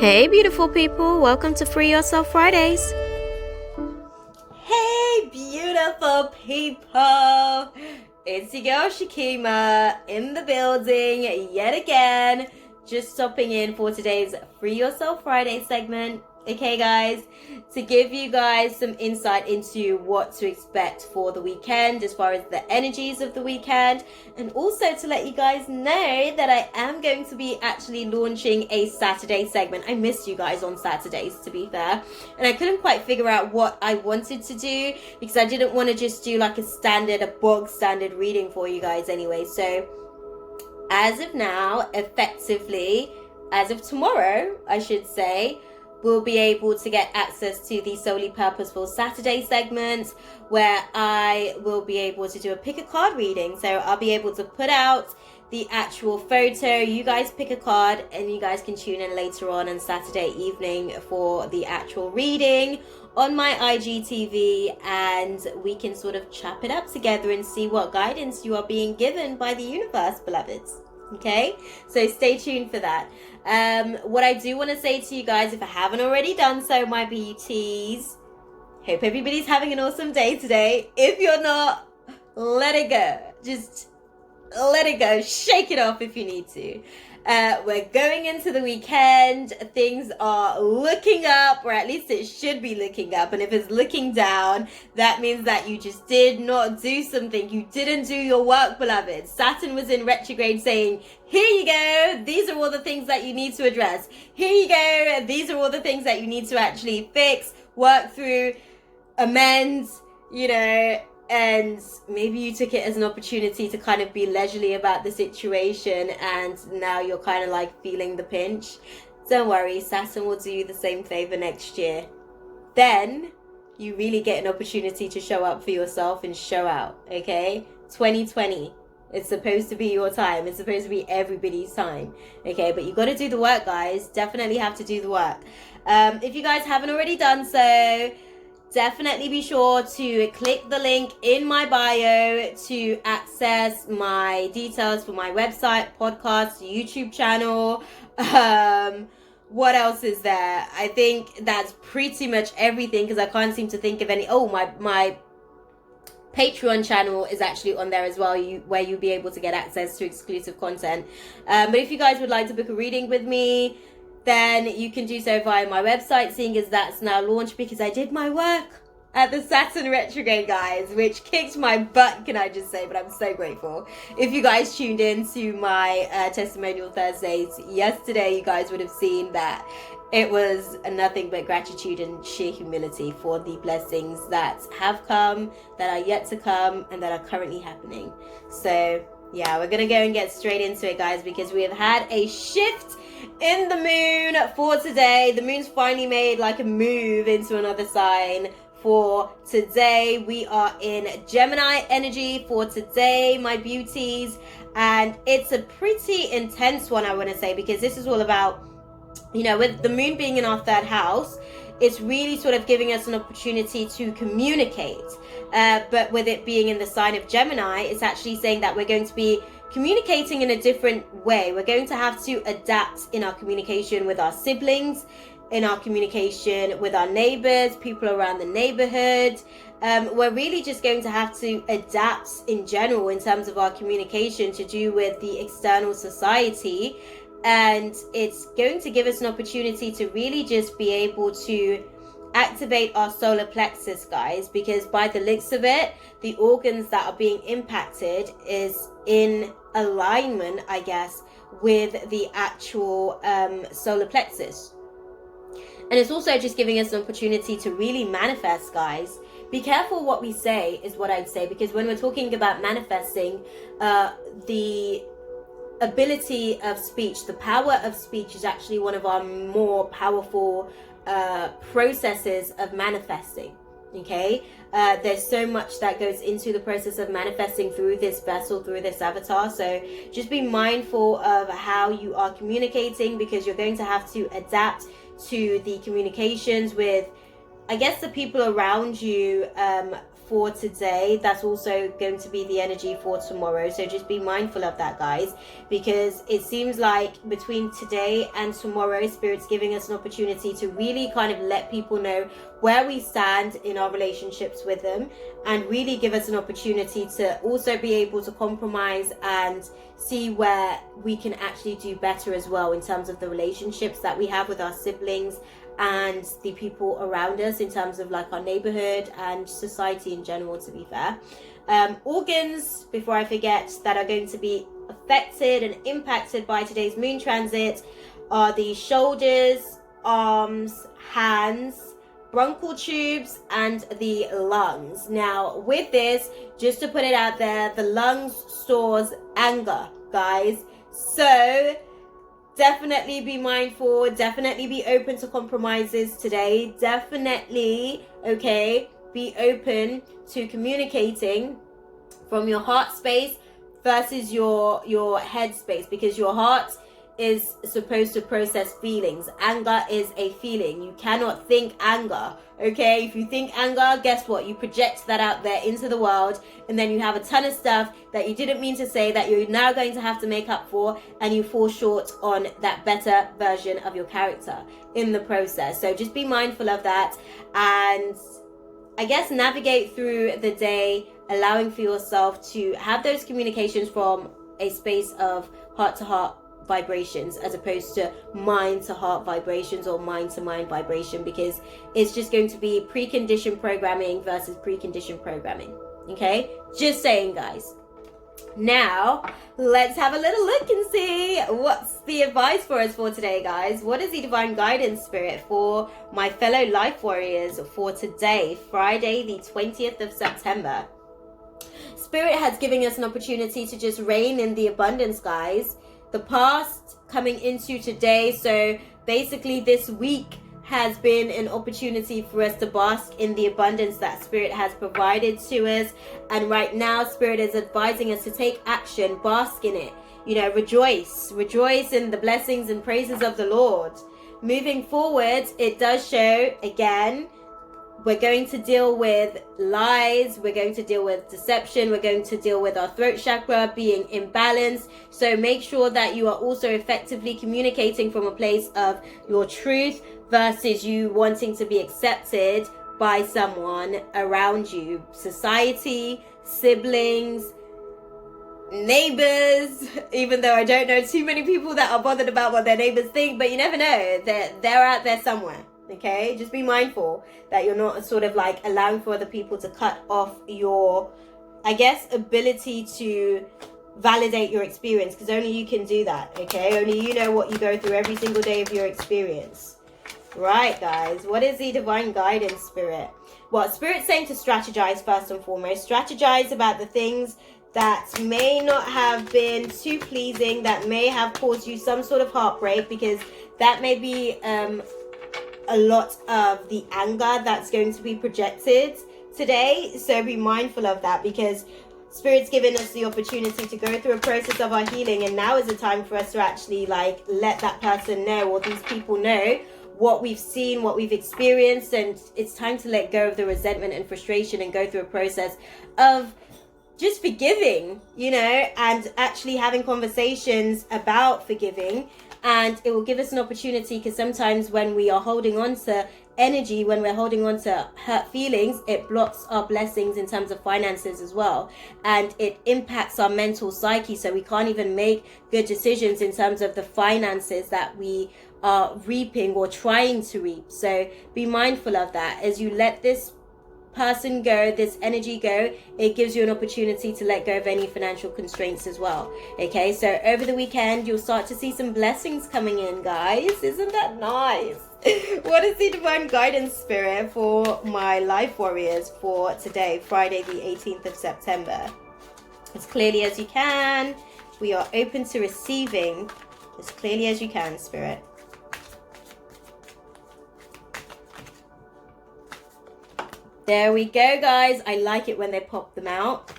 Hey, beautiful people, welcome to Free Yourself Fridays. Hey, beautiful people! It's your girl Shakima in the building yet again, just stopping in for today's Free Yourself Friday segment. Okay, guys, to give you guys some insight into what to expect for the weekend as far as the energies of the weekend, and also to let you guys know that I am going to be actually launching a Saturday segment. I missed you guys on Saturdays, to be fair, and I couldn't quite figure out what I wanted to do because I didn't want to just do like a bog standard reading for you guys anyway. So as of now, effectively, as of tomorrow, I should say, we'll be able to get access to the Solely Purposeful Saturday segment where I will be able to do a pick a card reading. So I'll be able to put out the actual photo, you guys pick a card, and you guys can tune in later on Saturday evening for the actual reading on my IGTV, and we can sort of chop it up together and see what guidance you are being given by the universe, beloveds. Okay, so stay tuned for that. What I do want to say to you guys, if I haven't already done so, my beauties, hope everybody's having an awesome day today. If you're not, let it go. Just let it go. Shake it off if you need to. We're going into the weekend. Things are looking up, or at least it should be looking up. And if it's looking down, that means that you just did not do something. You didn't do your work, beloved. Saturn was in retrograde saying, here you go. These are all the things that you need to address. Here you go. These are all the things that you need to actually fix, work through, amend, and maybe you took it as an opportunity to kind of be leisurely about the situation, and now you're kind of like feeling the pinch. Don't worry, Saturn will do you the same favor next year. Then you really get an opportunity to show up for yourself and show out, okay? 2020. It's supposed to be your time. It's supposed to be everybody's time, okay? But you got to do the work, guys. Definitely have to do the work. If you guys haven't already done so, definitely be sure to click the link in my bio to access my details for my website, podcast, YouTube channel. What else is there? I think that's pretty much everything because I can't seem to think of any. Oh, my Patreon channel is actually on there as well, where you'll be able to get access to exclusive content. But if you guys would like to book a reading with me, then you can do so via my website, seeing as that's now launched, because I did my work at the Saturn retrograde, guys, which kicked my butt, can I just say, but I'm so grateful. If you guys tuned in to my Testimonial Thursdays yesterday, you guys would have seen that it was nothing but gratitude and sheer humility for the blessings that have come, that are yet to come, and that are currently happening. So yeah, we're gonna go and get straight into it, guys, because we have had a shift in the moon for today. The moon's finally made like a move into another sign for today. We are in Gemini energy for today, my beauties, and it's a pretty intense one, I want to say, because this is all about, with the moon being in our third house, it's really sort of giving us an opportunity to communicate. But with it being in the sign of Gemini, it's actually saying that we're going to be communicating in a different way. We're going to have to adapt in our communication with our siblings, in our communication with our neighbors, people around the neighborhood. We're really just going to have to adapt in general in terms of our communication to do with the external society. And it's going to give us an opportunity to really just be able to activate our solar plexus, guys, because by the looks of it, the organs that are being impacted is in alignment, I guess, with the actual solar plexus. And it's also just giving us an opportunity to really manifest, guys. Be careful what we say, is what I'd say, because when we're talking about manifesting, the ability of speech, the power of speech is actually one of our more powerful processes of manifesting. Okay, there's so much that goes into the process of manifesting through this vessel, through this avatar. So just be mindful of how you are communicating, because you're going to have to adapt to the communications with, I guess, the people around you for today, that's also going to be the energy for tomorrow. So just be mindful of that, guys, because it seems like between today and tomorrow, Spirit's giving us an opportunity to really kind of let people know where we stand in our relationships with them, and really give us an opportunity to also be able to compromise and see where we can actually do better as well in terms of the relationships that we have with our siblings and the people around us, in terms of like our neighborhood and society in general, to be fair. Organs, before I forget, that are going to be affected and impacted by today's moon transit are the shoulders, arms, hands, bronchial tubes, and the lungs. Now with this, just to put it out there, the lungs stores anger, guys. So definitely be mindful, definitely be open to compromises today. Definitely, okay, be open to communicating from your heart space versus your head space, because your heart is supposed to process feelings. Anger is a feeling. You cannot think anger, okay? If you think anger, guess what? You project that out there into the world, and then you have a ton of stuff that you didn't mean to say that you're now going to have to make up for, and you fall short on that better version of your character in the process. So just be mindful of that, and I guess navigate through the day, allowing for yourself to have those communications from a space of heart to heart vibrations, as opposed to mind to heart vibrations or mind to mind vibration, because it's just going to be preconditioned programming versus preconditioned programming. Okay, just saying, guys. Now let's have a little look and see what's the advice for us for today, guys. What is the divine guidance, Spirit, for my fellow L.I.F.E Warriors for today, Friday the 20th of September? Spirit has given us an opportunity to just reign in the abundance, guys. The past coming into today, so basically this week has been an opportunity for us to bask in the abundance that Spirit has provided to us. And right now, Spirit is advising us to take action, bask in it. You know, rejoice in the blessings and praises of the Lord. Moving forward, it does show, again, we're going to deal with lies, we're going to deal with deception, we're going to deal with our throat chakra being imbalanced. So make sure that you are also effectively communicating from a place of your truth versus you wanting to be accepted by someone around you. Society, siblings, neighbors, even though I don't know too many people that are bothered about what their neighbors think, but you never know, they're out there somewhere. Okay, just be mindful that you're not sort of like allowing for other people to cut off your, I guess, ability to validate your experience, because only you can do that. Okay, only you know what you go through every single day of your experience. Right, guys, what is the divine guidance, Spirit? Well, Spirit's saying to strategize first and foremost. Strategize about the things that may not have been too pleasing, that may have caused you some sort of heartbreak, because that may be a lot of the anger that's going to be projected today. So be mindful of that, because Spirit's given us the opportunity to go through a process of our healing, and now is the time for us to actually like let that person know, or these people know, what we've seen, what we've experienced, and it's time to let go of the resentment and frustration and go through a process of just forgiving, you know, and actually having conversations about forgiving. And it will give us an opportunity, because sometimes when we are holding on to energy, when we're holding on to hurt feelings, it blocks our blessings in terms of finances as well, and it impacts our mental psyche, so we can't even make good decisions in terms of the finances that we are reaping or trying to reap. So be mindful of that. As you let this person go, this energy go, it gives you an opportunity to let go of any financial constraints as well. Okay, so over the weekend you'll start to see some blessings coming in, guys. Isn't that nice? What is the divine guidance, Spirit, for my L.I.F.E Warriors for today, Friday the 18th of September? As clearly as you can. We are open to receiving as clearly as you can, Spirit. There we go, guys. I like it when they pop them out.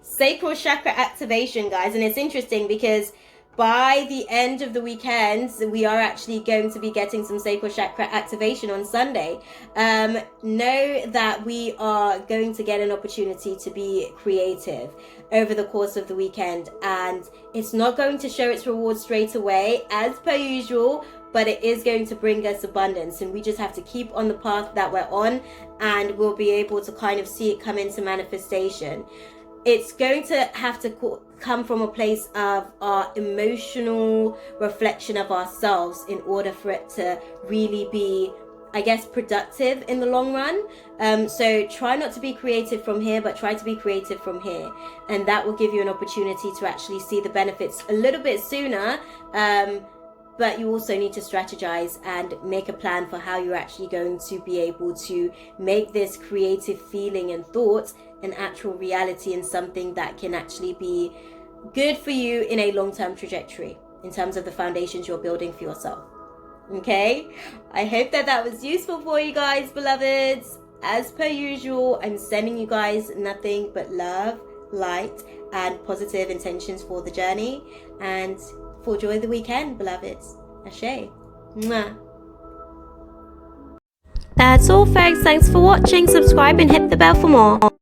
Sacral chakra activation, guys. And it's interesting because by the end of the weekend, we are actually going to be getting some sacral chakra activation on Sunday. Know that we are going to get an opportunity to be creative over the course of the weekend, and it's not going to show its rewards straight away as per usual, but it is going to bring us abundance, and we just have to keep on the path that we're on, and we'll be able to kind of see it come into manifestation. It's going to have to come from a place of our emotional reflection of ourselves in order for it to really be, I guess, productive in the long run. So try not to be creative from here, but try to be creative from here. And that will give you an opportunity to actually see the benefits a little bit sooner. But you also need to strategize and make a plan for how you're actually going to be able to make this creative feeling and thought an actual reality and something that can actually be good for you in a long-term trajectory in terms of the foundations you're building for yourself. Okay? I hope that was useful for you guys, beloveds. As per usual, I'm sending you guys nothing but love, light, and positive intentions for the journey. And enjoy the weekend, beloveds. Ashe. Mwah. That's all, folks. Thanks for watching. Subscribe and hit the bell for more.